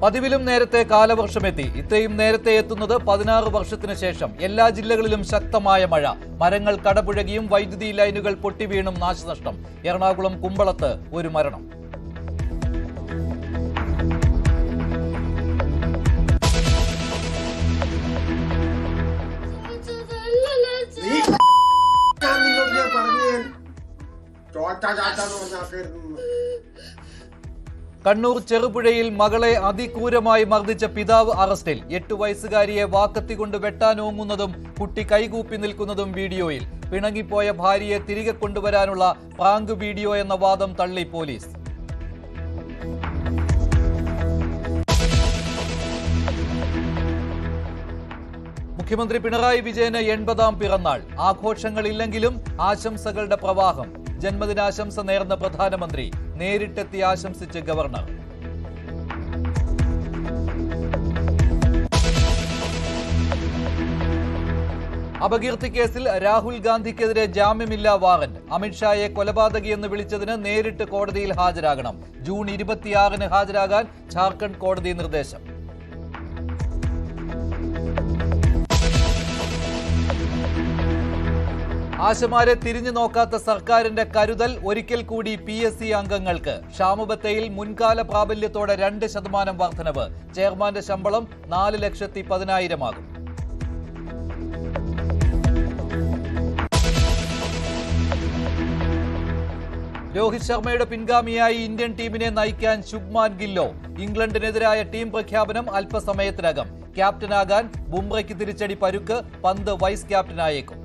പതിവിലും നേരത്തെ കാലവർഷമെത്തി. ഇത്രയും നേരത്തെ എത്തുന്നത് 16 വർഷത്തിന് ശേഷം. എല്ലാ ജില്ലകളിലും ശക്തമായ മഴ. മരങ്ങൾ കടപുഴകിയും വൈദ്യുതി ലൈനുകൾ പൊട്ടിവീണും നാശനഷ്ടം. എറണാകുളം കുമ്പളത്ത് ഒരു മരണം. കണ്ണൂർ ചെറുപുഴയിൽ മകളെ അതിക്രൂരമായി മർദ്ദിച്ച പിതാവ് അറസ്റ്റിൽ. 8 വയസ്സുകാരിയെ വാക്കത്തികൊണ്ട് വെട്ടാനോങ്ങുന്നതും കുട്ടി കൈകൂപ്പി നിൽക്കുന്നതും വീഡിയോയിൽ. പിണങ്ങിപ്പോയ ഭാര്യയെ തിരികെ കൊണ്ടുവരാനുള്ള പ്രാങ്ക് വീഡിയോ എന്ന വാദം തള്ളി പോലീസ്. മുഖ്യമന്ത്രി പിണറായി വിജയന് 80ാം പിറന്നാൾ. ആഘോഷങ്ങളില്ലെങ്കിലും ആശംസകളുടെ പ്രവാഹം. ജന്മദിനാശംസ നേർന്ന പ്രധാനമന്ത്രി. നേരിട്ടെത്തി ആശംസിച്ച് ഗവർണർ. അപകീർത്തി കേസിൽ രാഹുൽ ഗാന്ധിക്കെതിരെ ജാമ്യമില്ലാ വാറന്റ്. അമിത്ഷായെ കൊലപാതകിയെന്ന് വിളിച്ചതിന് നേരിട്ട് കോടതിയിൽ ഹാജരാകണം. ജൂൺ 26-ന് ഹാജരാകാൻ ഝാർഖണ്ഡ് കോടതി നിർദ്ദേശം. ആശമാരെ തിരിഞ്ഞു നോക്കാത്ത സർക്കാരിന്റെ കരുതൽ ഒരിക്കൽ കൂടി PSC അംഗങ്ങൾക്ക്. ക്ഷാമബത്തയിൽ മുൻകാല പ്രാബല്യത്തോടെ 2% വർധനവ്. ചെയർമാന്റെ ശമ്പളം 4,10,000 ആകും. രോഹിത് ശർമ്മയുടെ പിൻഗാമിയായി ഇന്ത്യൻ ടീമിനെ നയിക്കാൻ ശുഭ്മാൻ ഗില്ലോ. ഇംഗ്ലണ്ടിനെതിരായ ടീം പ്രഖ്യാപനം അല്പസമയത്തിനകം. ക്യാപ്റ്റനാകാൻ ബുംറയ്ക്ക് തിരിച്ചടി പരുക്ക്. പന്ത് വൈസ് ക്യാപ്റ്റനായേക്കും.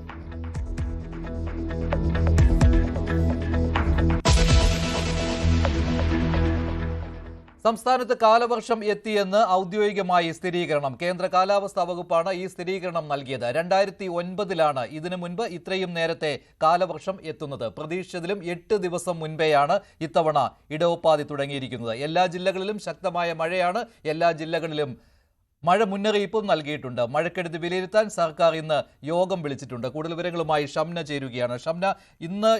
സംസ്ഥാനത്ത് കാലവർഷം എത്തിയെന്ന് ഔദ്യോഗികമായി സ്ഥിരീകരണം. കേന്ദ്ര കാലാവസ്ഥാ വകുപ്പാണ് ഈ സ്ഥിരീകരണം നൽകിയത്. 2009-ലാണ് ഇതിനു മുൻപ് ഇത്രയും നേരത്തെ കാലവർഷം എത്തുന്നത്. പ്രതീക്ഷിച്ചതിലും 8 ദിവസം മുൻപെയാണ് ഇത്തവണ ഇടവപ്പാതി തുടങ്ങിയിരിക്കുന്നത്. എല്ലാ ജില്ലകളിലും ശക്തമായ മഴയാണ്. എല്ലാ ജില്ലകളിലും മഴ മുന്നറിയിപ്പും നൽകിയിട്ടുണ്ട്. മഴക്കെടുതി വിലയിരുത്താൻ സർക്കാർ ഇന്ന് യോഗം വിളിച്ചിട്ടുണ്ട്. കൂടുതൽ വിവരങ്ങളുമായി ഷംന ചേരുകയാണ്. ഷംന, ഇന്ന്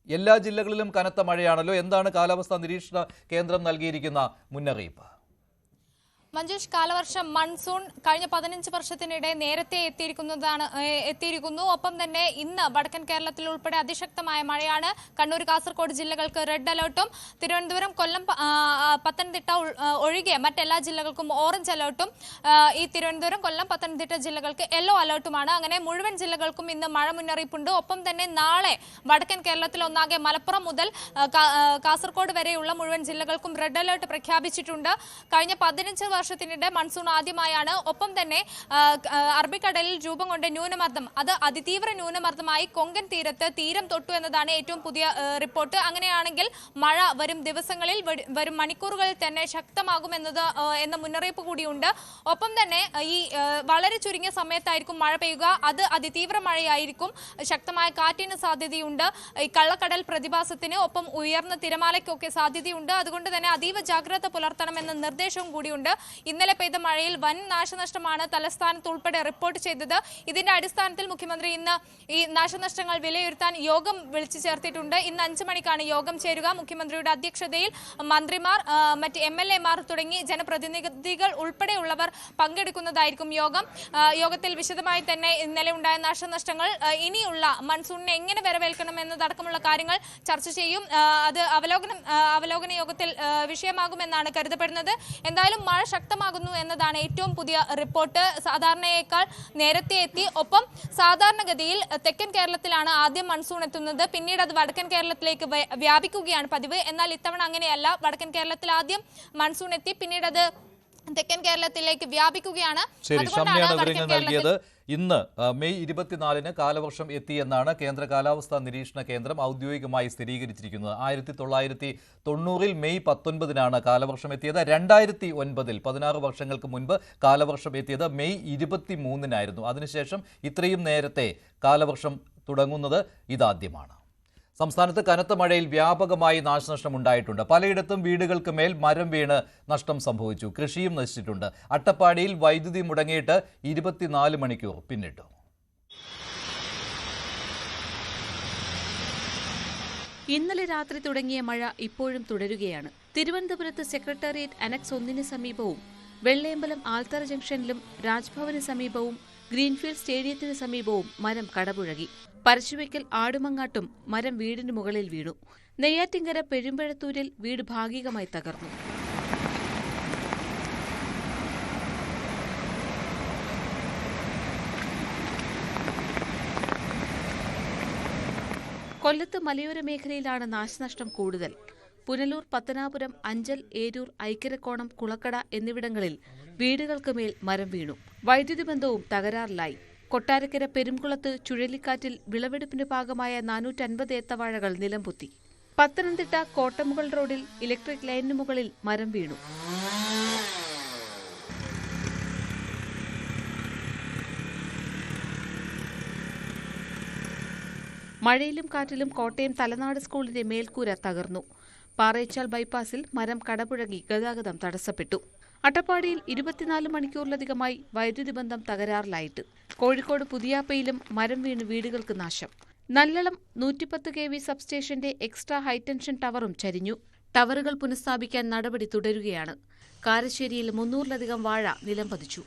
എല്ലാ ജില്ലകളിലും കനത്ത മഴയാണല്ലോ. എന്താണ് കാലാവസ്ഥാ നിരീക്ഷണ കേന്ദ്രം നൽകിയിരിക്കുന്ന മുന്നറിയിപ്പ്? മഞ്ജുഷ്, കാലവർഷം മൺസൂൺ കഴിഞ്ഞ 15 വർഷത്തിനിടെ നേരത്തെ എത്തിയിരിക്കുന്നു. ഒപ്പം തന്നെ ഇന്ന് വടക്കൻ കേരളത്തിൽ ഉൾപ്പെടെ അതിശക്തമായ മഴയാണ്. കണ്ണൂർ, കാസർഗോഡ് ജില്ലകൾക്ക് റെഡ് അലർട്ടും തിരുവനന്തപുരം, കൊല്ലം, പത്തനംതിട്ട ഒഴികെ മറ്റെല്ലാ ജില്ലകൾക്കും ഓറഞ്ച് അലർട്ടും ഈ തിരുവനന്തപുരം, കൊല്ലം, പത്തനംതിട്ട ജില്ലകൾക്ക് യെല്ലോ അലർട്ടുമാണ്. അങ്ങനെ മുഴുവൻ ജില്ലകൾക്കും ഇന്ന് മഴ മുന്നറിയിപ്പുണ്ട്. ഒപ്പം തന്നെ നാളെ വടക്കൻ കേരളത്തിൽ ഒന്നാകെ മലപ്പുറം മുതൽ കാസർഗോഡ് വരെയുള്ള മുഴുവൻ ജില്ലകൾക്കും റെഡ് അലർട്ട് പ്രഖ്യാപിച്ചിട്ടുണ്ട്. കഴിഞ്ഞ 15 വർഷത്തിനിടെ മൺസൂൺ ആദ്യമായാണ്. ഒപ്പം തന്നെ അറബിക്കടലിൽ രൂപം കൊണ്ട ന്യൂനമർദ്ദം അത് അതിതീവ്ര ന്യൂനമർദ്ദമായി കൊങ്കൺ തീരത്ത് തീരം തൊട്ടു എന്നതാണ് ഏറ്റവും പുതിയ റിപ്പോർട്ട്. അങ്ങനെയാണെങ്കിൽ മഴ വരും ദിവസങ്ങളിൽ, വരും മണിക്കൂറുകളിൽ തന്നെ ശക്തമാകുമെന്ന മുന്നറിയിപ്പ് കൂടിയുണ്ട്. ഒപ്പം തന്നെ ഈ വളരെ ചുരുങ്ങിയ സമയത്തായിരിക്കും മഴ പെയ്യുക. അത് അതിതീവ്ര മഴയായിരിക്കും. ശക്തമായ കാറ്റിന് സാധ്യതയുണ്ട്. ഈ കള്ളക്കടൽ പ്രതിഭാസത്തിന് ഒപ്പം ഉയർന്ന തിരമാലയ്ക്കൊക്കെ സാധ്യതയുണ്ട്. അതുകൊണ്ട് തന്നെ അതീവ ജാഗ്രത പുലർത്തണമെന്ന നിർദ്ദേശവും കൂടിയുണ്ട്. ഇന്നലെ പെയ്ത മഴയിൽ വൻ നാശനഷ്ടമാണ് തലസ്ഥാനത്ത് ഉൾപ്പെടെ റിപ്പോർട്ട് ചെയ്തത്. ഇതിന്റെ അടിസ്ഥാനത്തിൽ മുഖ്യമന്ത്രി ഇന്ന് ഈ നാശനഷ്ടങ്ങൾ വിലയിരുത്താൻ യോഗം വിളിച്ചു ചേർത്തിട്ടുണ്ട്. ഇന്ന് 5 മണിക്കാണ് യോഗം ചേരുക. മുഖ്യമന്ത്രിയുടെ അധ്യക്ഷതയിൽ മന്ത്രിമാർ, മറ്റ് MLA-മാർ തുടങ്ങി ജനപ്രതിനിധികൾ ഉൾപ്പെടെയുള്ളവർ പങ്കെടുക്കുന്നതായിരിക്കും യോഗത്തിൽ വിശദമായി തന്നെ ഇന്നലെ ഉണ്ടായ നാശനഷ്ടങ്ങൾ, ഇനിയുള്ള മൺസൂണിനെ എങ്ങനെ വരവേൽക്കണം എന്നതടക്കമുള്ള കാര്യങ്ങൾ ചർച്ച ചെയ്യും. അത് അവലോകന യോഗത്തിൽ വിഷയമാകുമെന്നാണ് കരുതപ്പെടുന്നത്. എന്തായാലും മഴ ശക്തമാകുന്നു എന്നതാണ് ഏറ്റവും പുതിയ റിപ്പോർട്ട്. സാധാരണയേക്കാൾ നേരത്തെ എത്തി. ഒപ്പം സാധാരണഗതിയിൽ തെക്കൻ കേരളത്തിലാണ് ആദ്യം മൺസൂൺ എത്തുന്നത്. പിന്നീട് അത് വടക്കൻ കേരളത്തിലേക്ക് വ്യാപിക്കുകയാണ് പതിവ്. എന്നാൽ ഇത്തവണ അങ്ങനെയല്ല. വടക്കൻ കേരളത്തിൽ ആദ്യം മൺസൂൺ എത്തി, പിന്നീട് അത് തെക്കൻ കേരളത്തിലേക്ക് വ്യാപിക്കുകയാണ്. നൽകിയത്. ഇന്ന് മെയ് 24-ന് കാലവർഷം എത്തിയെന്നാണ് കേന്ദ്ര കാലാവസ്ഥാ നിരീക്ഷണ കേന്ദ്രം ഔദ്യോഗികമായി സ്ഥിരീകരിച്ചിരിക്കുന്നത്. 1990-ൽ മെയ് 19-നാണ് കാലവർഷം എത്തിയത്. 2009-ൽ 16 വർഷങ്ങൾക്ക് മുൻപ് കാലവർഷം എത്തിയത് മെയ് 23-നായിരുന്നു. അതിനുശേഷം ഇത്രയും നേരത്തെ കാലവർഷം തുടങ്ങുന്നത് ഇതാദ്യമാണ്. സംസ്ഥാനത്ത് കനത്ത മഴയിൽ വ്യാപകമായി നാശനഷ്ടം ഉണ്ടായിട്ടുണ്ട്. പലയിടത്തും വീടുകൾക്ക് മേൽ മരം വീണ് നഷ്ടം സംഭവിച്ചു. കൃഷിയും നശിച്ചിട്ടുണ്ട്. അട്ടപ്പാടിയിൽ വൈദ്യുതി മുടങ്ങിയിട്ട് 24 മണിക്കൂർ പിന്നിട്ടു. ഇന്നലെ രാത്രി തുടങ്ങിയ മഴ ഇപ്പോഴും തുടരുകയാണ്. തിരുവനന്തപുരത്ത് സെക്രട്ടേറിയറ്റ് അനക്സ് 1-ന് സമീപവും വെള്ളയമ്പലം ആൽത്തറ ജംഗ്ഷനിലും രാജ്ഭവന് സമീപവും ഗ്രീൻഫീൽഡ് സ്റ്റേഡിയത്തിന് സമീപവും മരം കടപുഴകി. പരശുവയ്ക്കൽ ആടുമങ്ങാട്ടും മരം വീടിന് മുകളിൽ വീണു. നെയ്യാറ്റിങ്കര പെരുമ്പഴത്തൂരിൽ വീട് ഭാഗികമായി തകർന്നു. കൊല്ലത്ത് മലയോര മേഖലയിലാണ് നാശനഷ്ടം കൂടുതൽ. പുനലൂർ, പത്തനാപുരം, അഞ്ചൽ, ഏരൂർ, ഐക്കരക്കോണം, കുളക്കട എന്നിവിടങ്ങളിൽ വീടുകൾക്ക് മേൽ മരം വീണു. വൈദ്യുതി ബന്ധവും തകരാറിലായി. കൊട്ടാരക്കര പെരുംകുളത്ത് ചുഴലിക്കാറ്റിൽ വിളവെടുപ്പിന് പാകമായ 450 ഏത്തവാഴകൾ നിലംപൊത്തി. പത്തനംതിട്ട കോട്ടമുകൾ റോഡിൽ ഇലക്ട്രിക് ലൈനിന് മുകളിൽ മരം വീണു. മഴയിലും കാറ്റിലും കോട്ടയം തലനാട് സ്കൂളിന്റെ മേൽക്കൂര തകർന്നു. പാറേച്ചാൽ ബൈപ്പാസിൽ മരം കടപുഴകി ഗതാഗതം തടസ്സപ്പെട്ടു. അട്ടപ്പാടിയിൽ 24 മണിക്കൂറിലധികമായി വൈദ്യുതി ബന്ധം തകരാറിലായിട്ട്. കോഴിക്കോട് പുതിയാപ്പയിലും മരം വീണ് വീടുകൾക്ക് നാശം. നല്ലളം 110 kV സബ്സ്റ്റേഷന്റെ എക്സ്ട്രാ ഹൈടെൻഷൻ ടവറും ചരിഞ്ഞു. ടവറുകൾ പുനഃസ്ഥാപിക്കാൻ നടപടി തുടരുകയാണ്. കാരശ്ശേരിയിൽ 300-ലധികം വാഴ നിലംപതിച്ചു.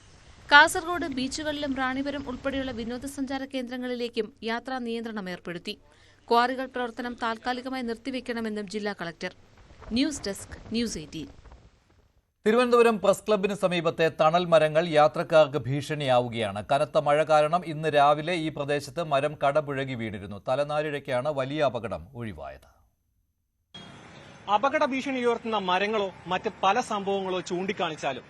കാസർഗോഡ് ബീച്ചുകളിലും റാണിപുരം ഉൾപ്പെടെയുള്ള വിനോദസഞ്ചാര കേന്ദ്രങ്ങളിലേക്കും യാത്രാ നിയന്ത്രണം ഏർപ്പെടുത്തി. ക്വാറികൾ പ്രവർത്തനം താൽക്കാലികമായി നിർത്തിവെക്കണമെന്നും ജില്ലാ collector. News desk, news 18. Thiruvananthapuram press ക്ലബിന് സമീപത്തെ തണൽ മരങ്ങൾ യാത്രക്കാർക്ക് ഭീഷണിയാവുകയാണ്. കനത്ത മഴ കാരണം ഇന്ന് രാവിലെ ഈ പ്രദേശത്ത് മരം കടപുഴകി വീണിരുന്നു. തലനാരിഴയ്ക്കാണ് വലിയ അപകടം ഒഴിവായത്. അപകട ഭീഷണി ഉയർത്തുന്ന മരങ്ങളോ മറ്റ് പല സംഭവങ്ങളോ ചൂണ്ടിക്കാണിച്ചാലും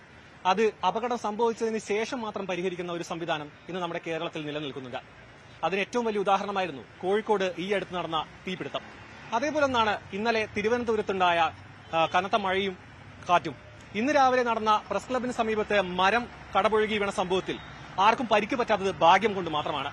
അത് അപകടം സംഭവിച്ചതിന് ശേഷം മാത്രം പരിഹരിക്കുന്ന ഒരു സംവിധാനം ഇന്ന് നമ്മുടെ കേരളത്തിൽ നിലനിൽക്കുന്നുണ്ട്. അതിന് ഏറ്റവും വലിയ ഉദാഹരണമായിരുന്നു കോഴിക്കോട് ഈ അടുത്ത് നടന്ന തീപിടുത്തം. അതേപോലെ ഒന്നാണ് ഇന്നലെ തിരുവനന്തപുരത്തുണ്ടായ കനത്ത മഴയും കാറ്റും. ഇന്ന് രാവിലെ നടന്ന പ്രസ് ക്ലബിന് സമീപത്തെ മരം കടപുഴകി വീണ സംഭവത്തിൽ ആർക്കും പരിക്ക് പറ്റാത്തത് ഭാഗ്യം കൊണ്ട് മാത്രമാണ്.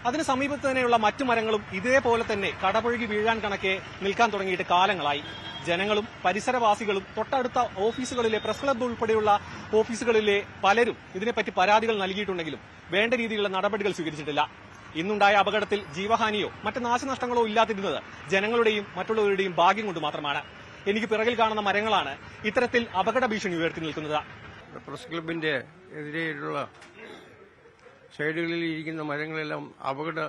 അതിന് സമീപത്ത് തന്നെയുള്ള മറ്റു മരങ്ങളും ഇതേപോലെ തന്നെ കടപുഴകി വീഴാൻ കണക്കെ നിൽക്കാൻ തുടങ്ങിയിട്ട് കാലങ്ങളായി. ജനങ്ങളും പരിസരവാസികളും തൊട്ടടുത്ത ഓഫീസുകളിലെ പ്രസ് ക്ലബ്ബ് ഉൾപ്പെടെയുള്ള ഓഫീസുകളിലെ പലരും ഇതിനെപ്പറ്റി പരാതികൾ നൽകിയിട്ടുണ്ടെങ്കിലും വേണ്ട രീതിയിലുള്ള നടപടികൾ സ്വീകരിച്ചിട്ടില്ല. ഇന്നുണ്ടായ അപകടത്തിൽ ജീവഹാനിയോ മറ്റ് നാശനഷ്ടങ്ങളോ ഇല്ലാതിരുന്നത് ജനങ്ങളുടെയും മറ്റുള്ളവരുടെയും ഭാഗ്യം കൊണ്ട് മാത്രമാണ്. എനിക്ക് പിറകിൽ കാണുന്ന മരങ്ങളാണ് ഇത്തരത്തിൽ അപകട ഭീഷണി ഉയർത്തി നിൽക്കുന്നത്. പ്രസ് ക്ലബിന്റെ എതിരെയുള്ള സൈഡുകളിൽ ഇരിക്കുന്ന മരങ്ങളെല്ലാം അപകട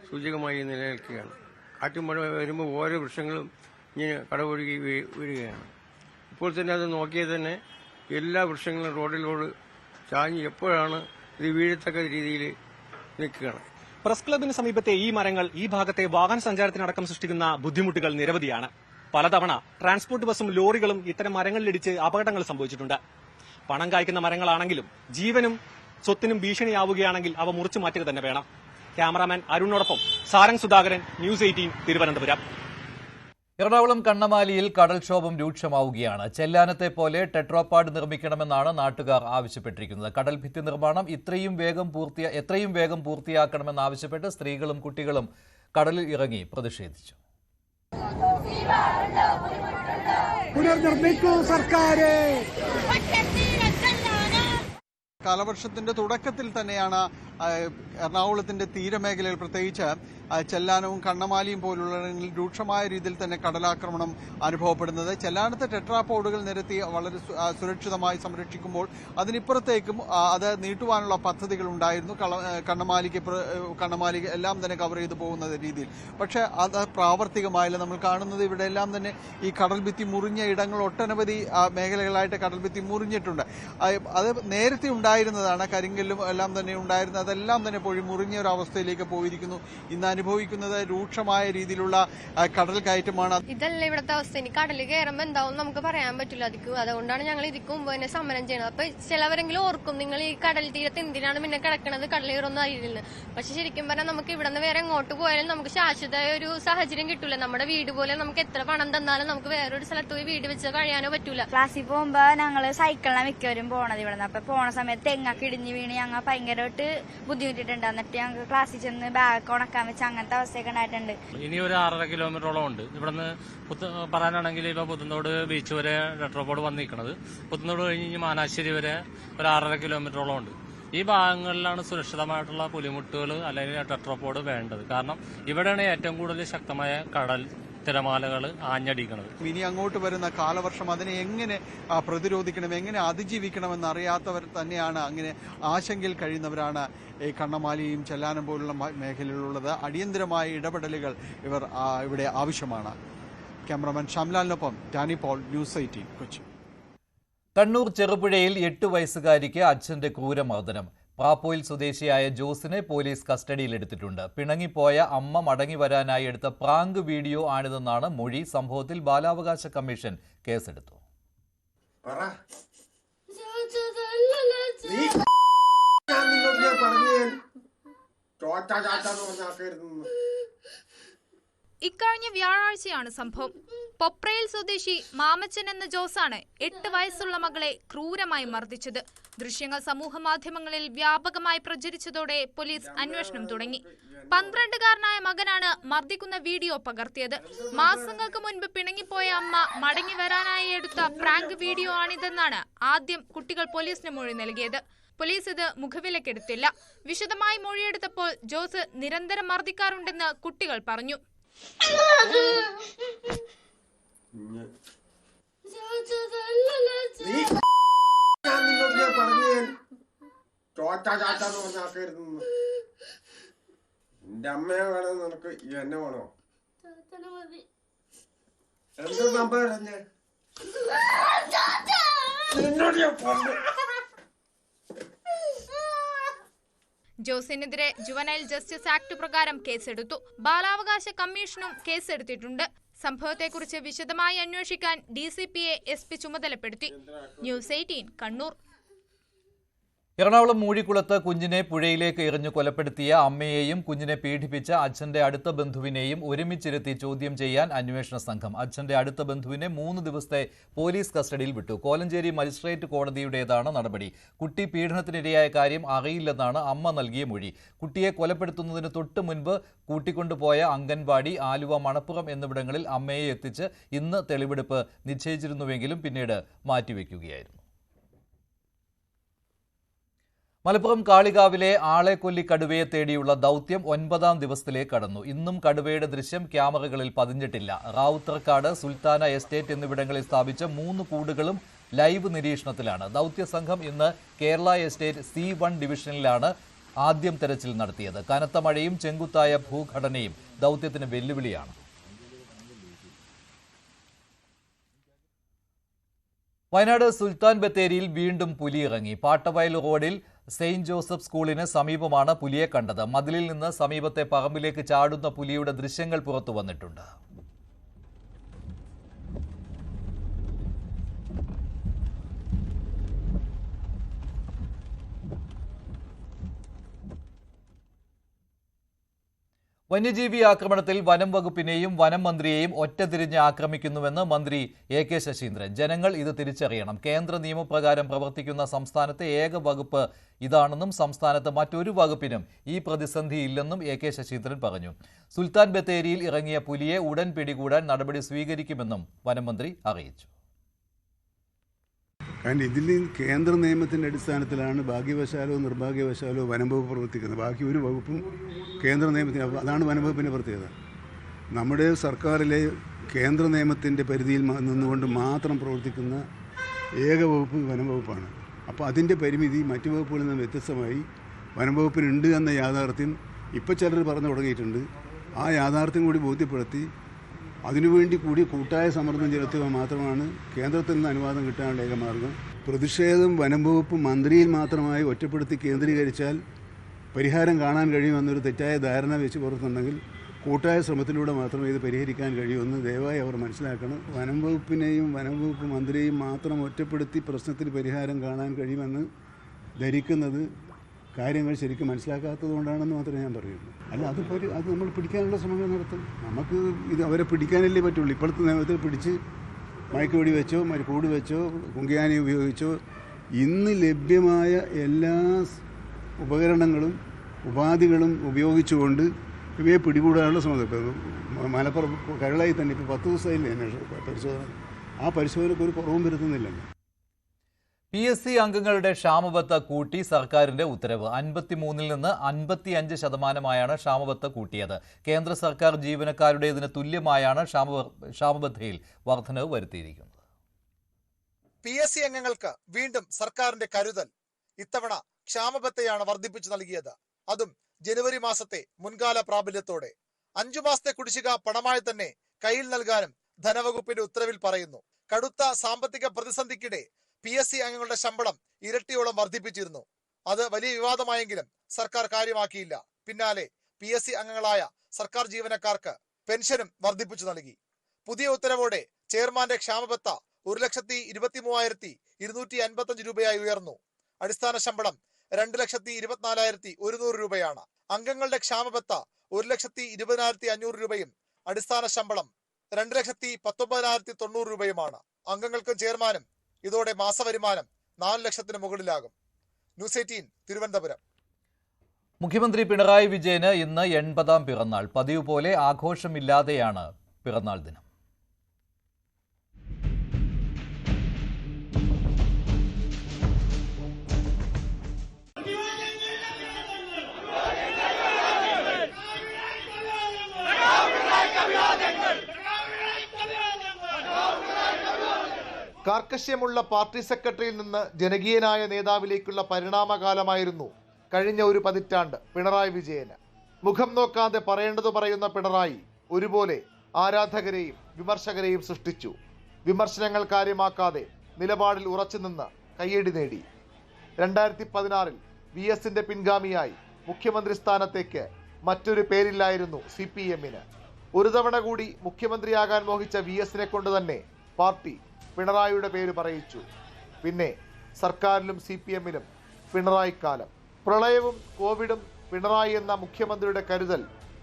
സൂചകമായി നിലനിൽക്കുകയാണ്. കാറ്റും മഴ വരുമ്പോൾ ഓരോ വൃക്ഷങ്ങളും ഇങ്ങനെ കടപുഴകി വീഴുകയാണ്. ഇപ്പോൾ തന്നെ അത് നോക്കിയാൽ തന്നെ എല്ലാ വൃക്ഷങ്ങളും റോഡിലോട് ചാഞ്ഞ് എപ്പോഴാണ് ഇത് വീഴത്തക്ക രീതിയിൽ നിൽക്കുകയാണ്. പ്രസ് ക്ലബിന് സമീപത്തെ ഈ മരങ്ങൾ ഈ ഭാഗത്തെ വാഹന സഞ്ചാരത്തിനടക്കം സൃഷ്ടിക്കുന്ന ബുദ്ധിമുട്ടുകൾ നിരവധിയാണ്. പലതവണ ട്രാൻസ്പോർട്ട് ബസ്സും ലോറികളും ഇത്തരം മരങ്ങളിലിടിച്ച് അപകടങ്ങൾ സംഭവിച്ചിട്ടുണ്ട്. പണം കായ്ക്കുന്ന മരങ്ങളാണെങ്കിലും ജീവനും സ്വത്തിനും ഭീഷണിയാവുകയാണെങ്കിൽ അവ മുറിച്ചു മാറ്റുക തന്നെ വേണം. ക്യാമറാമാൻ അരുണിനോടൊപ്പം സാരംഗ് സുധാകരൻ, ന്യൂസ് 18, തിരുവനന്തപുരം. എറണാകുളം കണ്ണമാലിയിൽ കടൽക്ഷോഭം രൂക്ഷമാവുകയാണ്. ചെല്ലാനത്തെ പോലെ ടെട്രോപാഡ് നിർമ്മിക്കണമെന്നാണ് നാട്ടുകാർ ആവശ്യപ്പെട്ടിരിക്കുന്നത്. കടൽഭിത്തി നിർമ്മാണം എത്രയും വേഗം പൂർത്തിയാക്കണമെന്നാവശ്യപ്പെട്ട് സ്ത്രീകളും കുട്ടികളും കടലിൽ ഇറങ്ങി പ്രതിഷേധിച്ചു. പുനർനിർമ്മിക്കൂ സർക്കാരെ. കാലവർഷത്തിന്റെ തുടക്കത്തിൽ തന്നെയാണ് എറണാകുളത്തിന്റെ തീരമേഖലയിൽ പ്രത്യേകിച്ച് ചെല്ലാനവും കണ്ണമാലിയും പോലുള്ള രൂക്ഷമായ രീതിയിൽ തന്നെ കടലാക്രമണം അനുഭവപ്പെടുന്നത്. ചെല്ലാനത്തെ ടെട്രാപോഡുകൾ നിരത്തി വളരെ സുരക്ഷിതമായി സംരക്ഷിക്കുമ്പോൾ അതിനിപ്പുറത്തേക്കും അത് നീട്ടുവാനുള്ള പദ്ധതികൾ ഉണ്ടായിരുന്നു. കണ്ണമാലി എല്ലാം തന്നെ കവർ ചെയ്തു പോകുന്ന രീതിയിൽ. പക്ഷെ അത് പ്രാവർത്തികമായില്ല. നമ്മൾ കാണുന്നത് ഇവിടെ എല്ലാം തന്നെ ഈ കടൽഭിത്തി മുറിഞ്ഞ ഇടങ്ങൾ ഒട്ടനവധി മേഖലകളായിട്ട് കടൽഭിത്തി മുറിഞ്ഞിട്ടുണ്ട്. അത് നേരത്തെ ഉണ്ടായിരുന്നതാണ്. കരിങ്കല്ലും എല്ലാം തന്നെ ഉണ്ടായിരുന്നത്. അതെല്ലാം തന്നെ മുറിഞ്ഞ ഒരു അവസ്ഥയിലേക്ക് പോയിരിക്കുന്നു. ഇന്ന് അനുഭവിക്കുന്നത് രൂക്ഷമായ രീതിയിലുള്ള കടൽ കയറ്റമാണ്. ഇതല്ല ഇവിടുത്തെ അവസ്ഥ. ഇനി കടലിൽ കയറുമ്പോൾ എന്താവും നമുക്ക് പറയാൻ പറ്റില്ല. അതുകൊണ്ടാണ് ഞങ്ങൾ ഇതിക്ക് മുമ്പ് തന്നെ സമരം ചെയ്യുന്നത്. അപ്പൊ ചിലവരെങ്കിലും ഓർക്കും, നിങ്ങൾ ഈ കടൽ തീരത്ത് എന്തിനാണ് പിന്നെ കിടക്കുന്നത്, കടലേറൊന്നും അറിയില്ല. പക്ഷെ ശരിക്കും പറഞ്ഞാൽ നമുക്ക് ഇവിടെ നിന്ന് വേറെ എങ്ങോട്ട് പോയാലും നമുക്ക് ശാശ്വതമായ ഒരു സാഹചര്യം കിട്ടൂല. നമ്മുടെ വീട് പോലെ നമുക്ക് എത്ര പണം തന്നാലും നമുക്ക് വേറൊരു സ്ഥലത്ത് പോയി വീട് വെച്ച് കഴിയാനോ പറ്റൂല. ക്ലാസ്സിൽ പോകുമ്പോ ഞങ്ങള് സൈക്കിളിനാണ് മിക്കവരും പോണത് ഇവിടെ. അപ്പൊ പോണ സമയത്ത് തെങ്ങൊക്കെ ഇടിഞ്ഞ് വീണ് ഞങ്ങൾ ഭയങ്കരമായിട്ട് ബുദ്ധിമുട്ടിട്ടുണ്ട്. എന്നിട്ട് ഞങ്ങൾക്ക് ക്ലാസ്സിൽ ചെന്ന് ബാഗ് ഉണക്കാൻ വെച്ച് അങ്ങനത്തെ അവസ്ഥയൊക്കെ ഉണ്ടായിട്ടുണ്ട്. ഇനി ഒരു 6.5 കിലോമീറ്ററോളം ഉണ്ട്. ഇവിടുന്ന് പറയാനാണെങ്കിൽ ഇപ്പൊ പുത്തനോട് ബീച്ച് വരെ ടെട്രോപോഡ് വന്നിരിക്കുന്നത്. പുത്തനോട് കഴിഞ്ഞ് മാനാശ്ശേരി വരെ ഒരു 6.5 കിലോമീറ്ററോളം ഉണ്ട്. ഈ ഭാഗങ്ങളിലാണ് സുരക്ഷിതമായിട്ടുള്ള പുലിമുട്ടുകൾ അല്ലെങ്കിൽ ടെട്രോപോഡ് വേണ്ടത്. കാരണം ഇവിടെയാണ് ഏറ്റവും കൂടുതൽ ശക്തമായ കടൽ തിരമാലകൾ ആഞ്ഞടിക്കുന്നത്. ഇനി അങ്ങോട്ട് വരുന്ന കാലവർഷം അതിനെ എങ്ങനെ പ്രതിരോധിക്കണം, എങ്ങനെ അതിജീവിക്കണമെന്ന് അറിയാത്തവർ തന്നെയാണ്, അങ്ങനെ ആശങ്കയിൽ കഴിയുന്നവരാണ് ഈ കണ്ണമാലിയും ചെല്ലാനം പോലുള്ള മേഖലയിലുള്ളത്. അടിയന്തരമായ ഇടപെടലുകൾ ഇവിടെ ആവശ്യമാണ്. ക്യാമറമാൻ ഷംലാലിനൊപ്പം ഡാനി പോൾ, ന്യൂസ് 18 കൊച്ചി. കണ്ണൂർ ചെറുപുഴയിൽ 8 വയസ്സുകാരിക്ക് അച്ഛന്റെ ക്രൂരമർദ്ദനം. പ്രാപ്പോയിൽ സ്വദേശിയായ ജോസിനെ പോലീസ് കസ്റ്റഡിയിലെടുത്തിട്ടുണ്ട്. പിണങ്ങിപ്പോയ അമ്മ മടങ്ങി വരാനായി എടുത്ത പ്രാങ്ക് വീഡിയോ ആണിതെന്നാണ് മൊഴി. സംഭവത്തിൽ ബാലാവകാശ കമ്മീഷൻ കേസെടുത്തു. ഇക്കഴിഞ്ഞ വ്യാഴാഴ്ചയാണ് സംഭവം. പൊപ്രയിൽ സ്വദേശി മാമച്ചൻ എന്ന ജോസാണ് 8 വയസ്സുള്ള മകളെ ക്രൂരമായി മർദ്ദിച്ചത്. ദൃശ്യങ്ങൾ സമൂഹ മാധ്യമങ്ങളിൽ വ്യാപകമായി പ്രചരിച്ചതോടെ പോലീസ് അന്വേഷണം തുടങ്ങി. 12-കാരനായ മകനാണ് മർദ്ദിക്കുന്ന വീഡിയോ പകർത്തിയത്. മാസങ്ങൾക്ക് മുൻപ് പിണങ്ങിപ്പോയ അമ്മ മടങ്ങി വരാനായി എടുത്ത പ്രാങ്ക് വീഡിയോ ആണിതെന്നാണ് ആദ്യം കുട്ടികൾ പോലീസിന് മൊഴി നൽകിയത്. പോലീസ് ഇത് മുഖവിലക്കെടുത്തില്ല. വിശദമായി മൊഴിയെടുത്തപ്പോൾ ജോസ് നിരന്തരം മർദ്ദിക്കാറുണ്ടെന്ന് കുട്ടികൾ പറഞ്ഞു. എന്റെ അമ്മയെ വേണോ നിനക്ക് എന്നെ വേണോ? എന്താ സംഭവം? ജോസിനെതിരെ ജുവനൈൽ ജസ്റ്റിസ് ആക്ട് പ്രകാരം കേസെടുത്തു. ബാലാവകാശ കമ്മീഷനും കേസെടുത്തിട്ടുണ്ട്. സംഭവത്തെക്കുറിച്ച് വിശദമായി അന്വേഷിക്കാൻ DCPയെ SP ചുമതലപ്പെടുത്തി. ന്യൂസ് 18 കണ്ണൂർ. എറണാകുളം മൂഴിക്കുളത്ത് കുഞ്ഞിനെ പുഴയിലേക്ക് എറിഞ്ഞു കൊലപ്പെടുത്തിയ അമ്മയെയും കുഞ്ഞിനെ പീഡിപ്പിച്ച അച്ഛന്റെ അടുത്ത ബന്ധുവിനെയും ഒരുമിച്ചിരുത്തി ചോദ്യം ചെയ്യാൻ അന്വേഷണ സംഘം. അച്ഛന്റെ അടുത്ത ബന്ധുവിനെ 3 ദിവസത്തെ പോലീസ് കസ്റ്റഡിയിൽ വിട്ടു. കോലഞ്ചേരി മജിസ്ട്രേറ്റ് കോടതിയുടേതാണ് നടപടി. കുട്ടി പീഡനത്തിനിരയായ കാര്യം അറിയില്ലെന്നാണ് അമ്മ നൽകിയ മൊഴി. കുട്ടിയെ കൊലപ്പെടുത്തുന്നതിന് തൊട്ട് മുൻപ് കൂട്ടിക്കൊണ്ടുപോയ അംഗൻവാടി, ആലുവ, മണപ്പുറം എന്നിവിടങ്ങളിൽ അമ്മയെ എത്തിച്ച് ഇന്ന് തെളിവെടുപ്പ് നിശ്ചയിച്ചിരുന്നുവെങ്കിലും പിന്നീട് മാറ്റിവെക്കുകയായിരുന്നു. മലപ്പുറം കാളികാവിലെ ആളെക്കൊല്ലി കടുവയെ തേടിയുള്ള ദൗത്യം 9ാം ദിവസത്തിലേക്ക് കടന്നു. ഇന്നും കടുവയുടെ ദൃശ്യം ക്യാമറകളിൽ പതിഞ്ഞിട്ടില്ല. റാവുത്തർക്കാട്, സുൽത്താന എസ്റ്റേറ്റ് എന്നിവിടങ്ങളിൽ സ്ഥാപിച്ച 3 കൂടുകളും ലൈവ് നിരീക്ഷണത്തിലാണ്. ദൗത്യസംഘം ഇന്ന് കേരള എസ്റ്റേറ്റ് C1 ഡിവിഷനിലാണ് ആദ്യം തെരച്ചിൽ നടത്തിയത്. കനത്ത മഴയും ചെങ്കുത്തായ ഭൂഘടനയും ദൗത്യത്തിന് വെല്ലുവിളിയാണ്. വയനാട് സുൽത്താൻ ബത്തേരിയിൽ വീണ്ടും പുലി ഇറങ്ങി. പാട്ടവയൽ റോഡിൽ സെയിന്റ് ജോസഫ് സ്കൂളിന് സമീപമാണ് പുലിയെ കണ്ടത്. മതിലിൽ നിന്ന് സമീപത്തെ പറമ്പിലേക്ക് ചാടുന്ന പുലിയുടെ ദൃശ്യങ്ങൾ പുറത്തു വന്നിട്ടുണ്ട്. വന്യജീവി ആക്രമണത്തിൽ വനം വകുപ്പിനെയും വനം മന്ത്രിയെയും ഒറ്റതിരിഞ്ഞ് ആക്രമിക്കുന്നുവെന്ന് മന്ത്രി AK ശശീന്ദ്രൻ. ജനങ്ങൾ ഇത് തിരിച്ചറിയണം. കേന്ദ്ര നിയമപ്രകാരം പ്രവർത്തിക്കുന്ന സംസ്ഥാനത്തെ ഏക വകുപ്പ് ഇതാണെന്നും സംസ്ഥാനത്ത് മറ്റൊരു വകുപ്പിനും ഈ പ്രതിസന്ധി ഇല്ലെന്നും AK ശശീന്ദ്രൻ പറഞ്ഞു. സുൽത്താൻ ബത്തേരിയിൽ ഇറങ്ങിയ പുലിയെ ഉടൻ പിടികൂടാൻ നടപടി സ്വീകരിക്കുമെന്നും വനം മന്ത്രി അറിയിച്ചു. കാരണം ഇതിൽ കേന്ദ്ര നിയമത്തിൻ്റെ അടിസ്ഥാനത്തിലാണ് ഭാഗ്യവശാലോ നിർഭാഗ്യവശാലോ വനം വകുപ്പ് പ്രവർത്തിക്കുന്നത്. ബാക്കി ഒരു വകുപ്പും കേന്ദ്ര നിയമത്തിന്, അതാണ് വനം വകുപ്പിൻ്റെ പ്രത്യേകത. നമ്മുടെ സർക്കാരിലെ കേന്ദ്ര നിയമത്തിൻ്റെ പരിധിയിൽ നിന്നുകൊണ്ട് മാത്രം പ്രവർത്തിക്കുന്ന ഏക വകുപ്പ് വനം വകുപ്പാണ്. അപ്പോൾ അതിൻ്റെ പരിമിതി മറ്റു വകുപ്പുകളിൽ നിന്ന് വ്യത്യസ്തമായി വനം വകുപ്പിനുണ്ട് എന്ന യാഥാർത്ഥ്യം ഇപ്പോൾ ചിലർ പറഞ്ഞു തുടങ്ങിയിട്ടുണ്ട്. ആ യാഥാർത്ഥ്യം കൂടി ബോധ്യപ്പെടുത്തി അതിനുവേണ്ടി കൂടി കൂട്ടായ സമ്മർദ്ദം ചെലുത്തുക മാത്രമാണ് കേന്ദ്രത്തിൽ നിന്ന് അനുവാദം കിട്ടാനുള്ള ഏക മാർഗം. പ്രതിഷേധം വനം വകുപ്പ് മന്ത്രിയിൽ മാത്രമായി ഒറ്റപ്പെടുത്തി കേന്ദ്രീകരിച്ചാൽ പരിഹാരം കാണാൻ കഴിയുമെന്നൊരു തെറ്റായ ധാരണ വെച്ച് പുറത്തുണ്ടെങ്കിൽ കൂട്ടായ ശ്രമത്തിലൂടെ മാത്രമേ ഇത് പരിഹരിക്കാൻ കഴിയുമെന്ന് ദയവായി അവർ മനസ്സിലാക്കണം. വനം വകുപ്പിനെയും വനം വകുപ്പ് മന്ത്രിയെയും മാത്രം ഒറ്റപ്പെടുത്തി പ്രശ്നത്തിന് പരിഹാരം കാണാൻ കഴിയുമെന്ന് ധരിക്കുന്നത് കാര്യങ്ങൾ ശരിക്കും മനസ്സിലാക്കാത്തത് കൊണ്ടാണെന്ന് മാത്രമേ ഞാൻ പറയുള്ളൂ. അല്ല, അത് നമ്മൾ പിടിക്കാനുള്ള ശ്രമങ്ങൾ നടത്തും. നമുക്ക് ഇത് അവരെ പിടിക്കാനല്ലേ പറ്റുള്ളൂ. ഇപ്പോഴത്തെ നിയമത്തിൽ പിടിച്ച് മയക്കുവെടി വെച്ചോ കൂട് വെച്ചോ കുങ്കിയാനി ഉപയോഗിച്ചോ ഇന്ന് ലഭ്യമായ എല്ലാ ഉപകരണങ്ങളും ഉപാധികളും ഉപയോഗിച്ചുകൊണ്ട് ഇവയെ പിടികൂടാനുള്ള ശ്രമം. ഇപ്പോൾ മലപ്പുറം കരളായി തന്നെ ഇപ്പോൾ 10 ദിവസമായില്ലേ അന്വേഷണം പരിശോധന. ആ പരിശോധനയ്ക്ക് ഒരു കുറവും വരുത്തുന്നില്ലല്ലോ. PSC അംഗങ്ങളുടെ ക്ഷാമബത്ത കൂട്ടി സർക്കാരിന്റെ ഉത്തരവ് 53-ൽ നിന്ന് 55% ക്ഷാമബത്ത കൂട്ടിയത്. കേന്ദ്ര സർക്കാർ ജീവനക്കാരുടേതിന് തുല്യമായാണ് ക്ഷാമബത്തയിൽ വർധനവ് വരുത്തിയിരിക്കുന്നത്. PSC അംഗങ്ങൾക്ക് വീണ്ടും സർക്കാരിന്റെ കരുതൽ. ഇത്തവണ ക്ഷാമബത്തയാണ് വർദ്ധിപ്പിച്ചു നൽകിയത്. അതും ജനുവരി മാസത്തെ മുൻകാല പ്രാബല്യത്തോടെ. 5 മാസത്തെ കുടിശ്ശിക പണമായി തന്നെ കയ്യിൽ നൽകാനും ധനവകുപ്പിന്റെ ഉത്തരവിൽ പറയുന്നു. കടുത്ത സാമ്പത്തിക പ്രതിസന്ധിക്കിടെ PSC അംഗങ്ങളുടെ ശമ്പളം ഇരട്ടിയോളം വർദ്ധിപ്പിച്ചിരുന്നു. അത് വലിയ വിവാദമായെങ്കിലും സർക്കാർ കാര്യമാക്കിയില്ല. പിന്നാലെ PSC അംഗങ്ങളായ സർക്കാർ ജീവനക്കാർക്ക് പെൻഷനും വർദ്ധിപ്പിച്ചു നൽകി. പുതിയ ഉത്തരവോടെ ചെയർമാന്റെ ക്ഷാമബത്ത 1,23,255 രൂപയായി ഉയർന്നു. അടിസ്ഥാന ശമ്പളം 2,24,100 രൂപയാണ്. അംഗങ്ങളുടെ ക്ഷാമബത്ത 1,20,500 രൂപയും അടിസ്ഥാന ശമ്പളം 2,19,090 രൂപയുമാണ്. അംഗങ്ങൾക്കും ചെയർമാനും ഇതോടെ മാസവരുമാനം 4 ലക്ഷത്തിന് മുകളിലാകും. ന്യൂസ് 18 തിരുവനന്തപുരം. മുഖ്യമന്ത്രി പിണറായി വിജയന് ഇന്ന് 80-ാം പിറന്നാൾ. പതിവ് പോലെ ആഘോഷമില്ലാതെയാണ് പിറന്നാൾ ദിനം. കാർക്കശ്യമുള്ള പാർട്ടി സെക്രട്ടറിയിൽ നിന്ന് ജനകീയനായ നേതാവിലേക്കുള്ള പരിണാമകാലമായിരുന്നു കഴിഞ്ഞ ഒരു പതിറ്റാണ്ട് പിണറായി വിജയന്. മുഖം നോക്കാതെ പറയേണ്ടത് പറയുന്ന പിണറായി ഒരുപോലെ ആരാധകരെയും വിമർശകരെയും സൃഷ്ടിച്ചു. വിമർശനങ്ങൾ കാര്യമാക്കാതെ നിലപാടിൽ ഉറച്ചുനിന്ന് കയ്യടി നേടി. 2016-ൽ VSന്റെ പിൻഗാമിയായി മുഖ്യമന്ത്രി സ്ഥാനത്തേക്ക് മറ്റൊരു പേരില്ലായിരുന്നു CPM-ന്. ഒരു തവണ കൂടി മുഖ്യമന്ത്രിയാകാൻ മോഹിച്ച VSനെ കൊണ്ട് തന്നെ പാർട്ടി പിണറായിയുടെ പേര് പറയിച്ചു. പിന്നെ സർക്കാരിലും CPM-ലും പിണറായി കാലം. പ്രളയവും കോവിഡും പിണറായി എന്ന മുഖ്യമന്ത്രിയുടെ കരുതൽ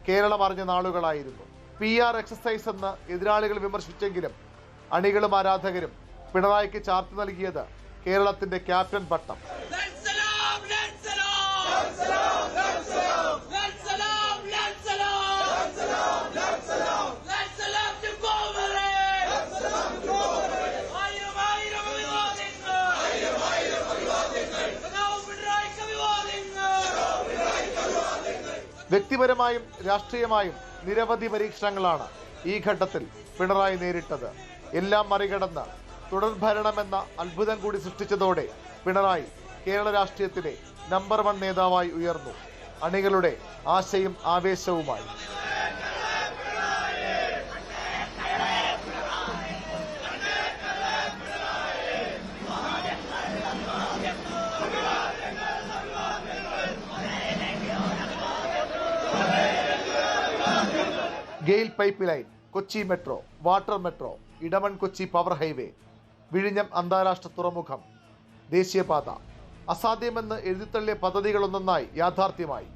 കേരളം അറിഞ്ഞ നാളുകളായിരുന്നു. PR എക്സസൈസ് എന്ന് എതിരാളികൾ വിമർശിച്ചെങ്കിലും അണികളും ആരാധകരും പിണറായിക്ക് ചാർത്തി നൽകിയത് കേരളത്തിന്റെ ക്യാപ്റ്റൻ പട്ടം. വ്യക്തിപരമായും രാഷ്ട്രീയമായും നിരവധി പരീക്ഷണങ്ങളാണ് ഈ ഘട്ടത്തിൽ പിണറായി നേരിട്ടത്. എല്ലാം മറികടന്ന് തുടർഭരണമെന്ന അത്ഭുതം കൂടി സൃഷ്ടിച്ചതോടെ പിണറായി കേരള രാഷ്ട്രീയത്തിലെ നമ്പർ 1 നേതാവായി ഉയർന്നു. അണികളുടെ ആശയും ആവേശവുമായി. GAIL pipe line, Kochi metro, water metro, Edamon Kochi power highway, വിഴിഞ്ഞം അന്താരാഷ്ട്ര തുറമുഖം, ദേശീയപാത. അസാധ്യമെന്ന് എഴുതിത്തള്ളിയ പദ്ധതികളൊന്നൊന്നായി യാഥാർത്ഥ്യമായി.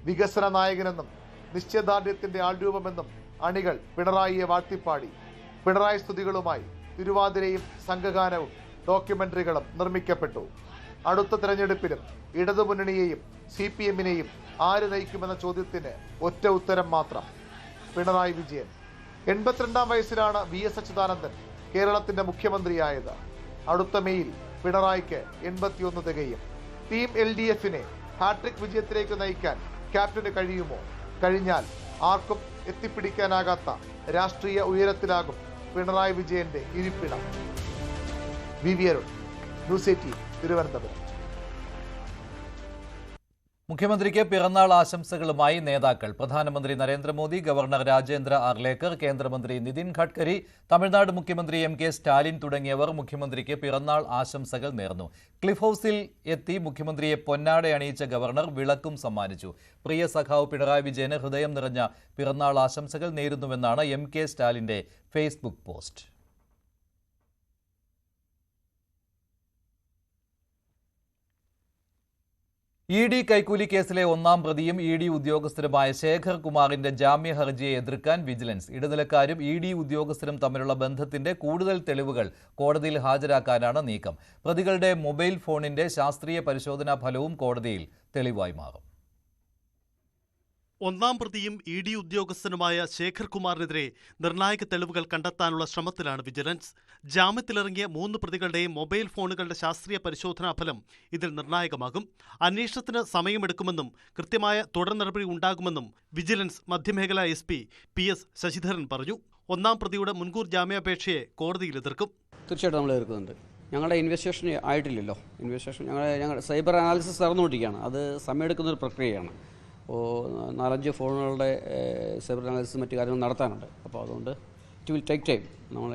വികസന നായകനെന്നും നിശ്ചയദാർഢ്യത്തിന്റെ ആൾരൂപമെന്നും അണികൾ പിണറായിയെ വാഴ്ത്തിപ്പാടി. പിണറായി സ്തുതികളുമായി തിരുവാതിരയും സംഘഗാനവും ഡോക്യുമെന്ററികളും നിർമ്മിക്കപ്പെട്ടു. അടുത്ത തെരഞ്ഞെടുപ്പിലും ഇടതുമുന്നണിയെയും CPM-നെയും ആര് നയിക്കുമെന്ന ചോദ്യത്തിന് ഒറ്റ ഉത്തരം മാത്രം: പിണറായി വിജയൻ. 82-ാം വയസ്സിലാണ് VS അച്യുതാനന്ദൻ കേരളത്തിന്റെ മുഖ്യമന്ത്രിയായത്. അടുത്ത മെയിൽ പിണറായിക്ക് 81 തികയും. ടീം LDFനെ ഹാട്രിക് വിജയത്തിലേക്ക് നയിക്കാൻ ക്യാപ്റ്റന് കഴിയുമോ? കഴിഞ്ഞാൽ ആർക്കും എത്തിപ്പിടിക്കാനാകാത്ത രാഷ്ട്രീയ ഉയരത്തിലാകും പിണറായി വിജയന്റെ ഇരിപ്പിടം. VV Arun, news 18 Thiruvananthapuram. മുഖ്യമന്ത്രിക്ക് പിറന്നാൾ ആശംസകളുമായി നേതാക്കൾ. പ്രധാനമന്ത്രി നരേന്ദ്രമോദി, ഗവർണർ രാജേന്ദ്ര അർലേക്കർ, കേന്ദ്രമന്ത്രി നിതിൻ ഗഡ്കരി, തമിഴ്നാട് മുഖ്യമന്ത്രി MK സ്റ്റാലിൻ തുടങ്ങിയവർ മുഖ്യമന്ത്രിക്ക് പിറന്നാൾ ആശംസകൾ നേർന്നു. ക്ലിഫ് ഹൌസിൽ എത്തി മുഖ്യമന്ത്രിയെ പൊന്നാട അണിയിച്ച ഗവർണർ വിളക്കും സമ്മാനിച്ചു. പ്രിയ സഖാവ് പിണറായി വിജയന് ഹൃദയം നിറഞ്ഞ പിറന്നാൾ ആശംസകൾ നേരുന്നുവെന്നാണ് MK സ്റ്റാലിന്റെ ഫേസ്ബുക്ക് പോസ്റ്റ്. ED കൈക്കൂലി കേസിലെ 1-ാം പ്രതിയും ED ഉദ്യോഗസ്ഥരുമായ ശേഖർ കുമാറിന്റെ ജാമ്യ ഹർജിയെ എതിർക്കാൻ വിജിലൻസ്. ഇടനിലക്കാരും ED ഉദ്യോഗസ്ഥരും തമ്മിലുള്ള ബന്ധത്തിന്റെ കൂടുതൽ തെളിവുകൾ കോടതിയിൽ ഹാജരാക്കാനാണ് നീക്കം. പ്രതികളുടെ മൊബൈൽ ഫോണിന്റെ ശാസ്ത്രീയ പരിശോധനാ ഫലവും കോടതിയിൽ തെളിവായി മാറും. ഒന്നാം പ്രതിയും ED ഉദ്യോഗസ്ഥനുമായ ശേഖർ കുമാറിനെതിരെ നിർണായക തെളിവുകൾ കണ്ടെത്താനുള്ള ശ്രമത്തിലാണ് വിജിലൻസ്. ജാമ്യത്തിലിറങ്ങിയ 3 പ്രതികളുടെയും മൊബൈൽ ഫോണുകളുടെ ശാസ്ത്രീയ പരിശോധനാ ഫലം ഇതിൽ നിർണായകമാകും. അന്വേഷണത്തിന് സമയമെടുക്കുമെന്നും കൃത്യമായ തുടർ നടപടി ഉണ്ടാകുമെന്നും വിജിലൻസ് മധ്യമേഖലാ SP PS ശശിധരൻ പറഞ്ഞു. ഒന്നാം പ്രതിയുടെ മുൻകൂർ ജാമ്യാപേക്ഷയെ കോടതിയിൽ എതിർക്കും. തീർച്ചയായിട്ടും നമ്മൾ എതിർക്കുന്നുണ്ട്. ഞങ്ങളുടെ ഇൻവെസ്റ്റിഗേഷൻ ആയിട്ടില്ലല്ലോ. ഇൻവെസ്റ്റിഗേഷൻ ഞങ്ങളുടെ സൈബർ അനാലിസിസ് നടന്നുകൊണ്ടിരിക്കുകയാണ്. അത് സമയമെടുക്കുന്നൊരു പ്രക്രിയയാണ്. 4-5 ഫോണുകളുടെ സൈബർ അനാലിസിസ് മറ്റു കാര്യങ്ങൾ നടത്താനുണ്ട്. അപ്പോൾ അതുകൊണ്ട് ഇറ്റ് വിൽ ടേക്ക് ടൈം.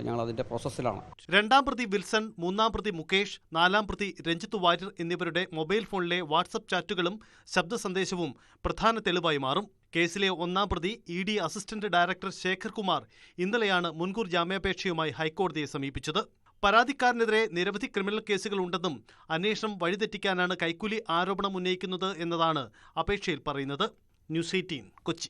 ഞങ്ങൾ അതിൻ്റെ പ്രോസസ്സിലാണ്. രണ്ടാം പ്രതി വിൽസൺ, മൂന്നാം പ്രതി മുകേഷ്, നാലാം പ്രതി രഞ്ജിത്ത് വാര്യർ എന്നിവരുടെ മൊബൈൽ ഫോണിലെ വാട്സപ്പ് ചാറ്റുകളും ശബ്ദ സന്ദേശവും പ്രധാന തെളിവായി മാറും. കേസിലെ ഒന്നാം പ്രതി ED assistant director Shekhar Kumar ഇന്നലെയാണ് മുൻകൂർ ജാമ്യാപേക്ഷയുമായി ഹൈക്കോടതിയെ സമീപിച്ചത്. പരാതിക്കാരനെതിരെ നിരവധി ക്രിമിനൽ കേസുകൾ ഉണ്ടെന്നും അന്വേഷണം വഴിതെറ്റിക്കാനാണ് കൈക്കൂലി ആരോപണം ഉന്നയിക്കുന്നത് എന്നതാണ് അപേക്ഷയിൽ പറയുന്നത്. ന്യൂസ് 18 കൊച്ചി.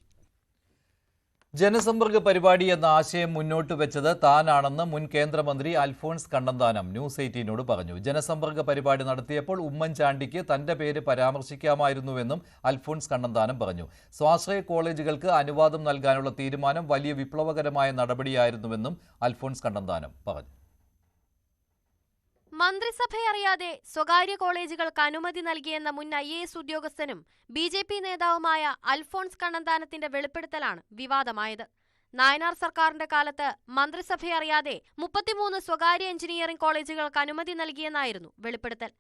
ജനസമ്പർക്ക പരിപാടി എന്ന ആശയം മുന്നോട്ട് വെച്ചത് താനാണെന്ന് മുൻ കേന്ദ്രമന്ത്രി അൽഫോൺസ് കണ്ണന്താനം ന്യൂസ് 18നോട് പറഞ്ഞു. ജനസമ്പർക്ക പരിപാടി നടത്തിയപ്പോൾ ഉമ്മൻചാണ്ടിക്ക് തന്റെ പേര് പരാമർശിക്കാമായിരുന്നുവെന്നും അൽഫോൺസ് കണ്ണന്താനം പറഞ്ഞു. സ്വാശ്രയ കോളേജുകൾക്ക് അനുവാദം നൽകാനുള്ള തീരുമാനം വലിയ വിപ്ലവകരമായ നടപടിയായിരുന്നുവെന്നും അൽഫോൺസ് കണ്ണന്താനം പറഞ്ഞു. മന്ത്രിസഭയറിയാതെ സ്വകാര്യ കോളേജുകൾക്ക് അനുമതി നൽകിയെന്ന മുൻ IAS ഉദ്യോഗസ്ഥനും BJP നേതാവുമായ അൽഫോൺസ് കണ്ണന്താനത്തിന്റെ വെളിപ്പെടുത്തലാണ് വിവാദമായത്. നായനാർ സർക്കാരിന്റെ കാലത്ത് മന്ത്രിസഭയറിയാതെ 33 സ്വകാര്യ എഞ്ചിനീയറിംഗ് കോളേജുകൾക്ക് അനുമതി നൽകിയെന്നായിരുന്നു വെളിപ്പെടുത്തൽ.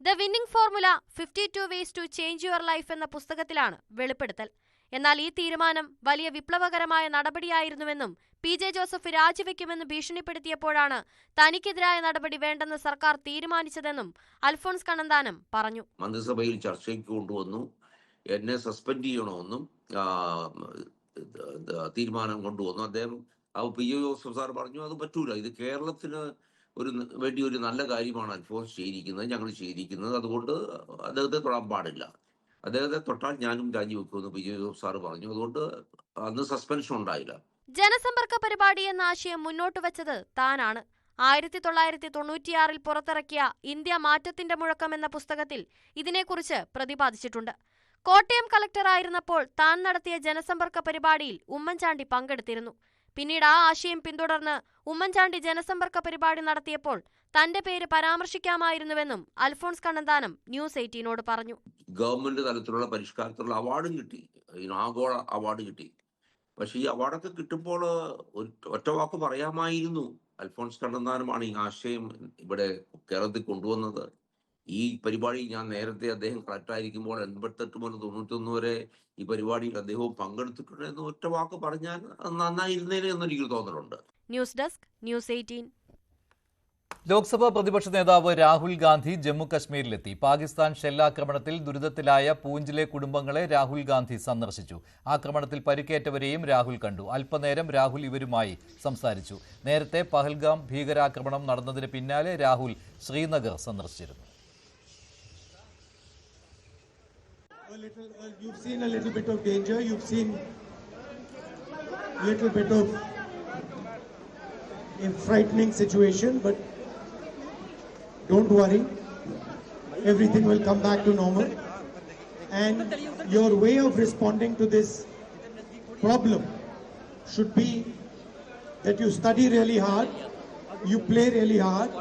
The winning formula 52 ways to change your life എന്ന പുസ്തകത്തിലാണ് വെളിപ്പെടുത്തൽ. എന്നാൽ ഈ തീരുമാനം വലിയ വിപ്ലവകരമായ നടപടിയായിരുന്നുവെന്നും PJ ജോസഫ് രാജിവെക്കുമെന്ന് ഭീഷണിപ്പെടുത്തിയപ്പോഴാണ് തനിക്കെതിരായ നടപടി വേണ്ടെന്ന് സർക്കാർ തീരുമാനിച്ചതെന്നും അൽഫോൺസ് കണ്ണന്താനം പറഞ്ഞു. മന്ത്രിസഭയിൽ ചർച്ചയ്ക്ക് കൊണ്ടുവന്നു. എന്നെ സസ്പെൻഡ് ചെയ്യണമെന്നും തീരുമാനം കൊണ്ടുവന്നു. അദ്ദേഹം PJ ജോസഫ് സാർ പറഞ്ഞു അത് പറ്റൂല, ഇത് കേരളത്തിന് വേണ്ടി ഒരു നല്ല കാര്യമാണ് അൽഫോൺസ് ചെയ്തിരിക്കുന്നത്, ഞങ്ങൾ ചെയ്തിരിക്കുന്നത്, അതുകൊണ്ട് അദ്ദേഹത്തെ തൊടാൻ പാടില്ല, അദ്ദേഹത്തെ തൊട്ടാൽ ഞാനും രാജിവെക്കുമെന്ന് PJ ജോസഫ് സാർ പറഞ്ഞു. അതുകൊണ്ട് അന്ന് സസ്പെൻഷൻ ഉണ്ടായില്ല. ജനസമ്പർക്ക പരിപാടി എന്ന ആശയം മുന്നോട്ട് വെച്ചത് താനാണ്. 1996 പുറത്തിറക്കിയ ഇന്ത്യ മാറ്റത്തിന്റെ മുഴക്കം എന്ന പുസ്തകത്തിൽ ഇതിനെക്കുറിച്ച് പ്രതിപാദിച്ചിട്ടുണ്ട്. കോട്ടയം കളക്ടറായിരുന്നപ്പോൾ താൻ നടത്തിയ ജനസമ്പർക്ക പരിപാടിയിൽ ഉമ്മൻചാണ്ടി പങ്കെടുത്തിരുന്നു. പിന്നീട് ആ ആശയം പിന്തുടർന്ന് ഉമ്മൻചാണ്ടി ജനസമ്പർക്ക പരിപാടി നടത്തിയപ്പോൾ തന്റെ പേര് പരാമർശിക്കാമായിരുന്നുവെന്നും അൽഫോൺസ് കണ്ണന്താനം ന്യൂസ് 18നോട് പറഞ്ഞു. ഗവൺമെന്റ് തലത്തിലുള്ള പരിഷ്കാരത്തിലുള്ള അവാർഡും കിട്ടി, ആഗോള അവാർഡ് കിട്ടി. പക്ഷെ ഈ അവാർഡൊക്കെ കിട്ടുമ്പോൾ ഒറ്റ വാക്ക് പറയാമായിരുന്നു. അൽഫോൺസ് കണ്ണന്താനമാണ് ഈ ആശയം ഇവിടെ കേരളത്തിൽ കൊണ്ടുവന്നത്. ഈ പരിപാടി ഞാൻ നേരത്തെ അദ്ദേഹം കളക്ടറായിരിക്കുമ്പോൾ 88 മുതൽ 91 വരെ ഈ പരിപാടിയിൽ അദ്ദേഹവും പങ്കെടുത്തിട്ടുണ്ട് എന്ന് ഒറ്റ വാക്ക് പറഞ്ഞാൽ നന്നായിരുന്നേനെ എന്നൊരിക്കൽ തോന്നലുണ്ട്. News desk news 18. ലോക്സഭാ പ്രതിപക്ഷ നേതാവ് രാഹുൽ ഗാന്ധി ജമ്മു കശ്മീരിലെത്തി. പാകിസ്ഥാൻ ഷെല്ലാക്രമണത്തിൽ ദുരിതത്തിലായ പൂഞ്ചിലെ കുടുംബങ്ങളെ രാഹുൽ ഗാന്ധി സന്ദർശിച്ചു. ആക്രമണത്തിൽ പരിക്കേറ്റവരെയും രാഹുൽ കണ്ടു. അല്പനേരം രാഹുൽ ഇവരുമായി സംസാരിച്ചു. നേരത്തെ പഹൽഗാം ഭീകരാക്രമണം നടന്നതിന് പിന്നാലെ രാഹുൽ ശ്രീനഗർ സന്ദർശിച്ചിരുന്നു. You've seen a little bit of danger. You've seen a little bit of a frightening situation, but don't worry. Everything will come back to normal. And your way of responding to this problem should be that you study really hard, you play really hard,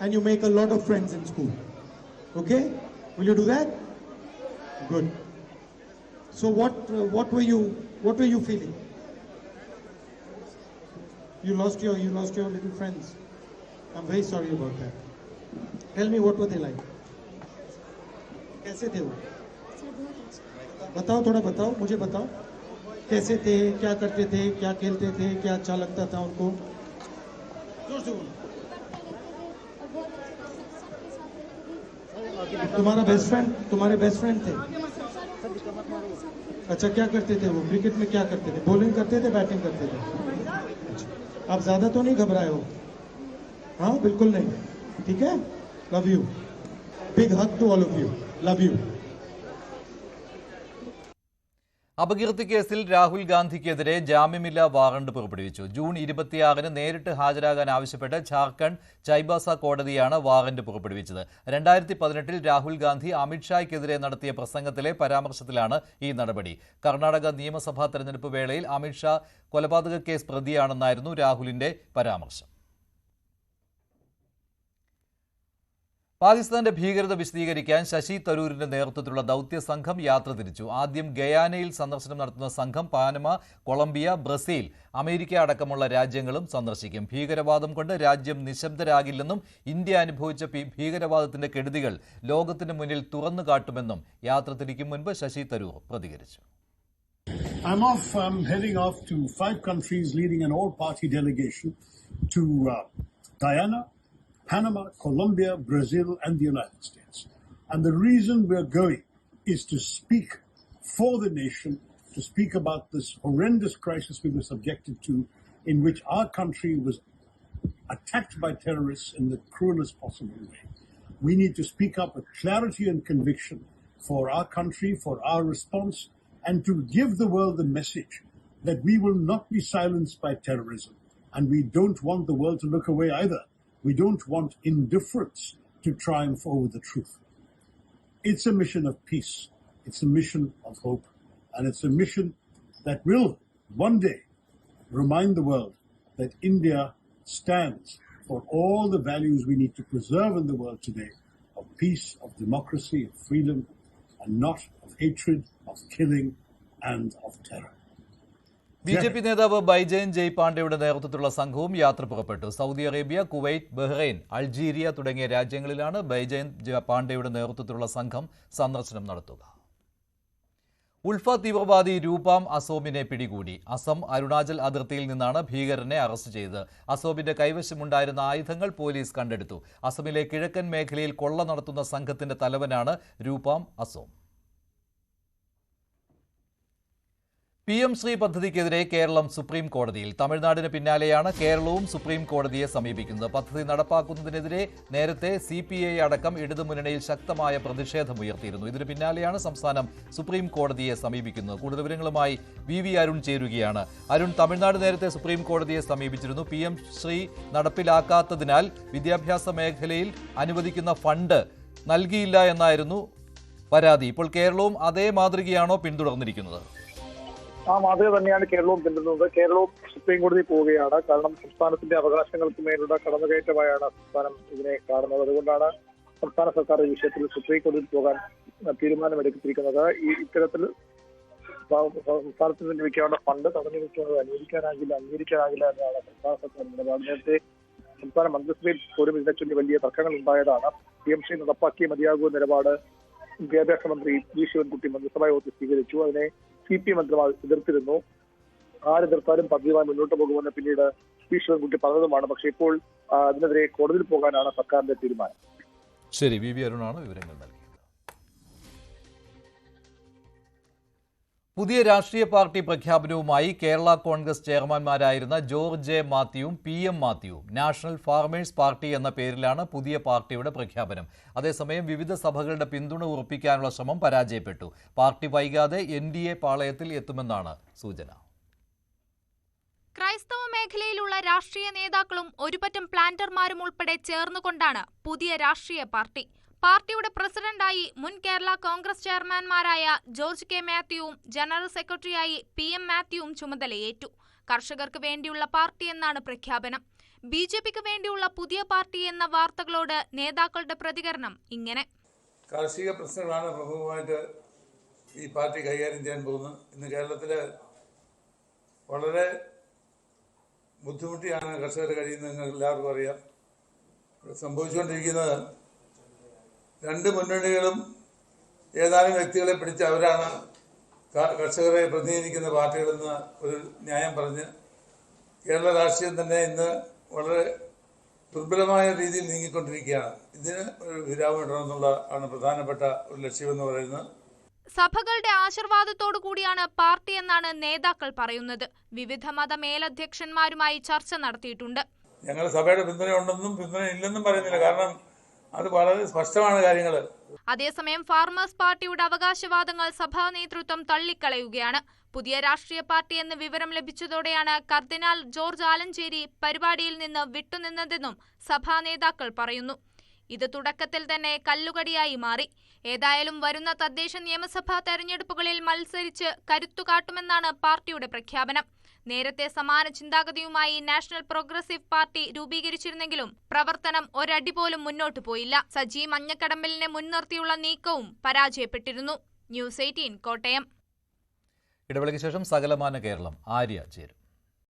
and you make a lot of friends in school. Okay? Will you do that? Good. So what were you feeling? You lost your little friends. I'm very sorry about that. Tell me, what were they like? कैसे थे वो? बताओ, थोड़ा बताओ, मुझे बताओ. कैसे थे, क्या करते थे, क्या खेलते थे, क्या अच्छा लगता था उनको? जोर से बोलो. तुम्हारे बेस्ट फ्रेंड थे. अच्छा, क्या करते थे वो? क्रिकेट में क्या करते थे? बॉलिंग करते थे, बैटिंग करते थे? अच्छा, आप ज्यादा तो नहीं घबराए हो? हाँ, बिल्कुल नहीं. ठीक है? Love you. Big hug to all of you. Love you. അപകീർത്തി കേസിൽ രാഹുൽ ഗാന്ധിക്കെതിരെ ജാമ്യമില്ലാ വാറണ്ട് പുറപ്പെടുവിച്ചു. ജൂൺ 26-ന് നേരിട്ട് ഹാജരാകാൻ ആവശ്യപ്പെട്ട് ഝാർഖണ്ഡ് ചൈബാസ കോടതിയാണ് വാറന്റ് പുറപ്പെടുവിച്ചത്. 2018-ൽ രാഹുൽ ഗാന്ധി അമിത്ഷായ്ക്കെതിരെ നടത്തിയ പ്രസംഗത്തിലെ പരാമർശത്തിലാണ് ഈ നടപടി. കർണാടക നിയമസഭാ തെരഞ്ഞെടുപ്പ് വേളയിൽ അമിത്ഷാ കൊലപാതക കേസ് പ്രതിയാണെന്നായിരുന്നു രാഹുലിന്റെ പരാമർശം. പാകിസ്ഥാന്റെ ഭീകരത വിശദീകരിക്കാൻ ശശി തരൂരിന്റെ നേതൃത്വത്തിലുള്ള ദൌത്യ സംഘം യാത്ര തിരിച്ചു. ആദ്യം ഗയാനയിൽ സന്ദർശനം നടത്തുന്ന സംഘം പാനമ, കൊളംബിയ, ബ്രസീൽ, അമേരിക്ക അടക്കമുള്ള രാജ്യങ്ങളും സന്ദർശിക്കും. ഭീകരവാദം കൊണ്ട് രാജ്യം നിശബ്ദരാകില്ലെന്നും ഇന്ത്യ അനുഭവിച്ച ഭീകരവാദത്തിന്റെ കെടുതികൾ ലോകത്തിന് മുന്നിൽ തുറന്നു കാട്ടുമെന്നും യാത്ര തിരിക്കും മുൻപ് ശശി തരൂർ പ്രതികരിച്ചു. I'm heading off to 5 countries leading an all-party delegation to Guyana, Panama, Colombia, Brazil, and the United States. And the reason we're going is to speak for the nation, to speak about this horrendous crisis we were subjected to, in which our country was attacked by terrorists in the cruelest possible way. We need to speak up with clarity and conviction for our country, for our response, and to give the world the message that we will not be silenced by terrorism. And we don't want the world to look away either. We don't want indifference to triumph over the truth. It's a mission of peace. It's a mission of hope. And it's a mission that will one day remind the world that India stands for all the values we need to preserve in the world today, of peace, of democracy, of freedom, and not of hatred, of killing, and of terror. BJP നേതാവ് ബൈജയന്ത് ജയ് പാണ്ഡെയുടെ നേതൃത്വത്തിലുള്ള സംഘവും യാത്ര പുറപ്പെട്ടു. Saudi Arabia, Kuwait, Bahrain, Algeria തുടങ്ങിയ രാജ്യങ്ങളിലാണ് ബൈജയന്ത് പാണ്ഡെയുടെ നേതൃത്വത്തിലുള്ള സംഘം സന്ദർശനം നടത്തുക. ഉൾഫ തീവ്രവാദി രൂപാം അസോമിനെ പിടികൂടി. അസം അരുണാചൽ അതിർത്തിയിൽ നിന്നാണ് ഭീകരനെ അറസ്റ്റ് ചെയ്തത്. അസോമിന്റെ കൈവശമുണ്ടായിരുന്ന ആയുധങ്ങൾ പോലീസ് കണ്ടെടുത്തു. അസമിലെ കിഴക്കൻ മേഖലയിൽ കൊള്ള നടത്തുന്ന സംഘത്തിന്റെ തലവനാണ് രൂപാം അസോം. PM ശ്രീ പദ്ധതിക്കെതിരെ കേരളം സുപ്രീം കോടതിയിൽ. തമിഴ്നാടിന് പിന്നാലെയാണ് കേരളവും സുപ്രീം കോടതിയെ സമീപിക്കുന്നത്. പദ്ധതി നടപ്പാക്കുന്നതിനെതിരെ നേരത്തെ CPI അടക്കം ഇടതുമുന്നണിയിൽ ശക്തമായ പ്രതിഷേധമുയർത്തിയിരുന്നു. ഇതിന് പിന്നാലെയാണ് സംസ്ഥാനം സുപ്രീം കോടതിയെ സമീപിക്കുന്നത്. കൂടുതൽ വിവരങ്ങളുമായി VV അരുൺ ചേരുകയാണ്. അരുൺ, തമിഴ്നാട് നേരത്തെ സുപ്രീം കോടതിയെ സമീപിച്ചിരുന്നു. PM ശ്രീ നടപ്പിലാക്കാത്തതിനാൽ വിദ്യാഭ്യാസ മേഖലയിൽ അനുവദിക്കുന്ന ഫണ്ട് നൽകിയില്ല എന്നായിരുന്നു പരാതി. ഇപ്പോൾ കേരളവും അതേ മാതൃകയാണോ പിന്തുടർന്നിരിക്കുന്നത്? ആ മാതൃക തന്നെയാണ് കേരളവും പിന്തുടരുന്നത്. കേരളവും സുപ്രീം കോടതി പോവുകയാണ്. കാരണം സംസ്ഥാനത്തിന്റെ അവകാശങ്ങൾക്ക് മേലുള്ള കടന്നുകയറ്റമായാണ് സംസ്ഥാനം ഇതിനെ കാണുന്നത്. അതുകൊണ്ടാണ് സംസ്ഥാന സർക്കാർ ഈ വിഷയത്തിൽ സുപ്രീം കോടതിയിൽ പോകാൻ തീരുമാനമെടുത്തിരിക്കുന്നത്. ഇത്തരത്തിൽ സംസ്ഥാനത്തിന് ലഭിക്കാനുള്ള ഫണ്ട് തടഞ്ഞു വെക്കുന്നത് അംഗീകരിക്കാനാകില്ല എന്നാണ് സംസ്ഥാന സർക്കാർ നിലപാട്. നേരത്തെ സംസ്ഥാന മന്ത്രിസഭയിൽ പോലും ഇതിനെ ചൊല്ലി വലിയ തർക്കങ്ങൾ ഉണ്ടായതാണ്. PM ശ്രീ നടപ്പാക്കിയ മതിയാകുന്ന നിലപാട് വിദ്യാഭ്യാസ മന്ത്രി വി ശിവൻകുട്ടി മന്ത്രിസഭാ യോഗത്തിൽ സ്വീകരിച്ചു. അതിനെ CPI മന്ത്രിമാർ എതിർത്തിരുന്നു. ആരെതിർത്താലും പദ്ധതിയുമായി മുന്നോട്ട് പോകുമെന്ന് പിന്നീട് വി ശിവൻകുട്ടി പറഞ്ഞതുമാണ്. പക്ഷേ ഇപ്പോൾ അതിനെതിരെ കോടതിയിൽ പോകാനാണ് സർക്കാരിന്റെ തീരുമാനം. ശരി, VV അരുണാണ് വിവരങ്ങൾ നൽകിയത്. പുതിയ രാഷ്ട്രീയ പാർട്ടി പ്രഖ്യാപനവുമായി കേരള കോൺഗ്രസ് ചെയർമാൻമാരായിരുന്ന ജോർജ് എ മാത്യുവും PM മാത്യുവും. നാഷണൽ ഫാർമേഴ്സ് പാർട്ടി എന്ന പേരിലാണ് പുതിയ പാർട്ടിയുടെ പ്രഖ്യാപനം. അതേസമയം വിവിധ സഭകളുടെ പിന്തുണ ഉറപ്പിക്കാനുള്ള ശ്രമം പരാജയപ്പെട്ടു. പാർട്ടി വൈകാതെ NDA പാളയത്തിൽ എത്തുമെന്നാണ് സൂചന. ക്രൈസ്തവ മേഖലയിലുള്ള രാഷ്ട്രീയ നേതാക്കളും ഒരുപറ്റം പ്ലാന്റർമാരും ഉൾപ്പെടെ ചേർന്നുകൊണ്ടാണ് പുതിയ രാഷ്ട്രീയ പാർട്ടി. പാർട്ടിയുടെ പ്രസിഡന്റായി മുൻ കേരള കോൺഗ്രസ് ചെയർമാൻമാരായ ജോർജ് കെ മാത്യുവും ജനറൽ സെക്രട്ടറിയായി PM മാത്യുവും ചുമതലയേറ്റു. കർഷകർക്ക് വേണ്ടിയുള്ള പാർട്ടി എന്നാണ് പ്രഖ്യാപനം. BJPക്ക് വേണ്ടിയുള്ള പുതിയ പാർട്ടി എന്ന വാർത്തകളോട് നേതാക്കളുടെ പ്രതികരണം ഇങ്ങനെ. കാർഷിക പ്രശ്നങ്ങളാണ് പ്രമുഖമായിട്ട് ഈ പാർട്ടി കൈകാര്യം ചെയ്യാൻ പോകുന്നത്. ഇന്ന് കേരളത്തില് വളരെ ബുദ്ധിമുട്ടിയാണ് കർഷകർ കഴിയുന്നത് എല്ലാവർക്കും അറിയാം. സംഭവിച്ചുകൊണ്ടിരിക്കുന്നത് രണ്ട് മുന്നണികളും ഏതാനും വ്യക്തികളെ പിടിച്ച് അവരാണ് കർഷകരെ പ്രതിനിധീകരിക്കുന്ന പാർട്ടികളെന്ന് ഒരു ന്യായം പറഞ്ഞ് കേരള രാഷ്ട്രീയം തന്നെ ഇന്ന് വളരെ ദുർബലമായ രീതിയിൽ നീങ്ങിക്കൊണ്ടിരിക്കുകയാണ്. ഇതിന് ഒരു വിരാമമിടണമെന്നുള്ള ആണ് പ്രധാനപ്പെട്ട ഒരു ലക്ഷ്യമെന്ന് പറയുന്നത്. സഭകളുടെ ആശീർവാദത്തോടു കൂടിയാണ് പാർട്ടി എന്നാണ് നേതാക്കൾ പറയുന്നത്. വിവിധ മത മേലധ്യക്ഷന്മാരുമായി ചർച്ച നടത്തിയിട്ടുണ്ട്. ഞങ്ങൾ സഭയുടെ പിന്തുണ ഉണ്ടെന്നും പിന്തുണ ഇല്ലെന്നും പറയുന്നില്ല. കാരണം അത് വളരെ സ്പഷ്ടമാണ് കാര്യങ്ങൾ. അതേസമയം ഫാർമേഴ്സ് പാർട്ടിയുടെ അവകാശവാദങ്ങൾ സഭാ നേതൃത്വം തള്ളിക്കളയുകയാണ്. പുതിയ രാഷ്ട്രീയ പാർട്ടി എന്ന് വിവരം ലഭിച്ചതോടെയാണ് കർദിനാൾ ജോർജ് ആലഞ്ചേരി പരിപാടിയിൽ നിന്ന് വിട്ടുനിന്നതെന്നും സഭാ നേതാക്കൾ പറയുന്നു. ഇത് തുടക്കത്തിൽ തന്നെ കല്ലുകടിയായി മാറി. ഏതായാലും വരുന്ന തദ്ദേശ നിയമസഭാ തെരഞ്ഞെടുപ്പുകളിൽ മത്സരിച്ച് കരുത്തുകാട്ടുമെന്നാണ് പാർട്ടിയുടെ പ്രഖ്യാപനം. നേരത്തെ സമാന ചിന്താഗതിയുമായി നാഷണൽ പ്രോഗ്രസീവ് പാർട്ടി രൂപീകരിച്ചിരുന്നെങ്കിലും പ്രവർത്തനം ഒരടി പോലും മുന്നോട്ടു പോയില്ല. സജി മഞ്ഞക്കടമ്പലിനെ മുൻനിർത്തിയുള്ള നീക്കവും പരാജയപ്പെട്ടിരുന്നു. ന്യൂസ് 18 കോട്ടയം. ഇടവേളയ്ക്ക് ശേഷം സകലമാന കേരളം ആര്യ ചേരും.